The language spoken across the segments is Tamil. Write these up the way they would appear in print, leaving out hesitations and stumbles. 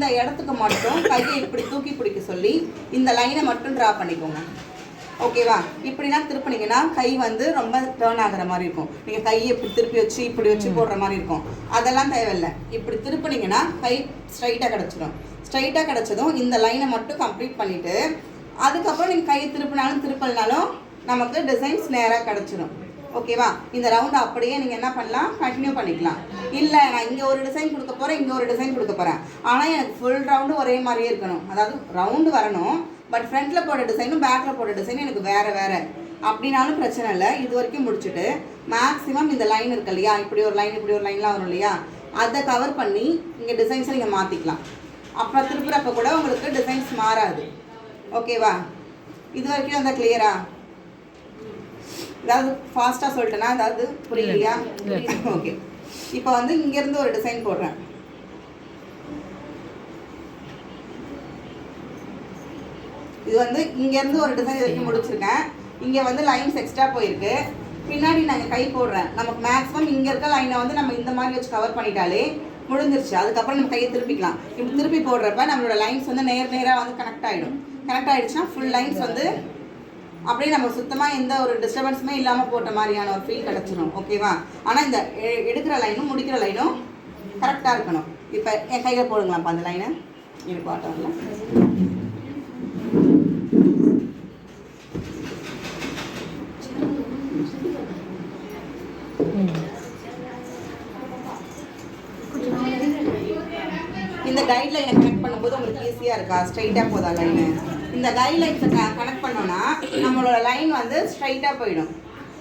இந்த இடத்துக்கு மட்டும் கையை இப்படி தூக்கி பிடிக்க சொல்லி இந்த லைனை மட்டும் ட்ரா பண்ணிக்கோங்க. ஓகேவா? இப்படிலாம் திருப்பினீங்கன்னா கை வந்து ரொம்ப டேர்ன் ஆகிற மாதிரி இருக்கும். நீங்கள் கையை இப்படி திருப்பி வச்சு இப்படி வச்சு போடுற மாதிரி இருக்கும். அதெல்லாம் தேவையில்லை. இப்படி திருப்பினீங்கன்னா கை ஸ்ட்ரைட்டாக கிடச்சிடும். ஸ்ட்ரைட்டாக கிடச்சதும் இந்த லைனை மட்டும் கம்ப்ளீட் பண்ணிவிட்டு அதுக்கப்புறம் நீங்கள் கையை திருப்பினாலும் திருப்பலனாலும் நமக்கு டிசைன்ஸ் நேராக கிடச்சிடும். ஓகேவா? இந்த ரவுண்டை அப்படியே நீங்கள் என்ன பண்ணலாம், கண்டினியூ பண்ணிக்கலாம். இல்லை நான் இங்கே ஒரு டிசைன் கொடுக்க போகிறேன், இங்கே ஒரு டிசைன் கொடுக்க போகிறேன், ஆனால் எனக்கு ஃபுல் ரவுண்டு ஒரே மாதிரியே இருக்கணும். அதாவது ரவுண்டு வரணும், பட் ஃப்ரண்ட்டில் போட்ட டிசைனும் பேக்கில் போட்ட டிசைனும் எனக்கு வேறு அப்படின்னாலும் பிரச்சனை இல்லை. இது வரைக்கும் முடிச்சுட்டு மேக்ஸிமம் இந்த லைன் இருக்கு இல்லையா, இப்படி ஒரு லைன் இப்படி ஒரு லைன்லாம் வரும் இல்லையா, அதை கவர் பண்ணி இங்கே டிசைன்ஸை நீங்கள் மாற்றிக்கலாம். அப்புறம் திருப்புறப்ப கூட உங்களுக்கு டிசைன்ஸ் மாறாது. ஓகேவா? இது வரைக்கும் அந்த கிளியரா? ஏதாவது ஃபாஸ்ட்டாக சொல்லிட்டேன்னா ஏதாவது புரியலையா? ஓகே. இப்போ வந்து இங்கேருந்து ஒரு டிசைன் போடுறேன். இது வந்து இங்கேருந்து ஒரு டிசைன் வரைக்கும் முடிச்சிருக்கேன். இங்கே வந்து லைன்ஸ் எக்ஸ்ட்ரா போயிருக்கு. பின்னாடி நாங்கள் கை போடுறேன். நமக்கு மேக்ஸிமம் இங்கே இருக்க லைனை வந்து நம்ம இந்த மாதிரி வச்சு கவர் பண்ணிட்டாலே முடிஞ்சிருச்சு. அதுக்கப்புறம் நம்ம கையை திருப்பிக்கலாம். இப்படி திருப்பி போடுறப்ப நம்மளோட லைன்ஸ் வந்து நேராக வந்து கனெக்ட் ஆகிடும். கனெக்ட் ஆகிடுச்சுன்னா ஃபுல் லைன்ஸ் வந்து அப்படியே நம்ம சுத்தமாக எந்த ஒரு டிஸ்டர்பன்ஸுமே இல்லாமல் போட்ட மாதிரியான ஒரு ஃபீல் கிடச்சிடும். ஓகேவா? ஆனால் இந்த எடுக்கிற லைனும் முடிக்கிற லைனும் கரெக்டாக இருக்கணும். இப்போ என் கையில் போடுங்களாம்ப்பா அந்த லைனை. எனக்கு பாட்டம்ல இந்த கைட்லைனை கனெக்ட் பண்ணும்போது உங்களுக்கு ஈஸியாக இருக்கா? ஸ்ட்ரைட்டாக போதா லைனு? இந்த கைட்லைன்ஸை கனெக்ட் பண்ணோன்னா நம்மளோட லைன் வந்து ஸ்ட்ரைட்டாக போயிடும்.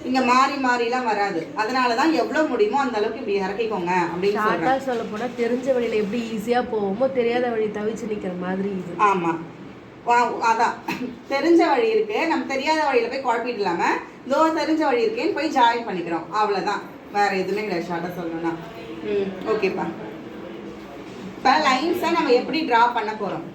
இங்கே மாறிலாம் வராது. அதனால தான் எவ்வளோ முடியுமோ அந்த அளவுக்கு இப்படி இறக்கிக்கோங்க அப்படின்னு சொல்கிறேன். சொல்ல போனால் தெரிஞ்ச வழியில் எப்படி ஈஸியாக போவோமோ தெரியாத வழி தவிச்சு நிற்கிற மாதிரி இது. ஆமாம், அதான் தெரிஞ்ச வழி இருக்குது, நம்ம தெரியாத வழியில் போய் குழப்பிட்டு இல்லாமல் இதோ தெரிஞ்ச வழி இருக்கேன்னு போய் ஜாயின் பண்ணிக்கிறோம். அவ்வளோதான், வேறு எதுவுமே கிடையாது. ஷார்ட்டாக சொல்லணும்னா ஓகேப்பா. இப்போ லைன்ஸை நம்ம எப்படி ட்ரா பண்ண போகிறோம்?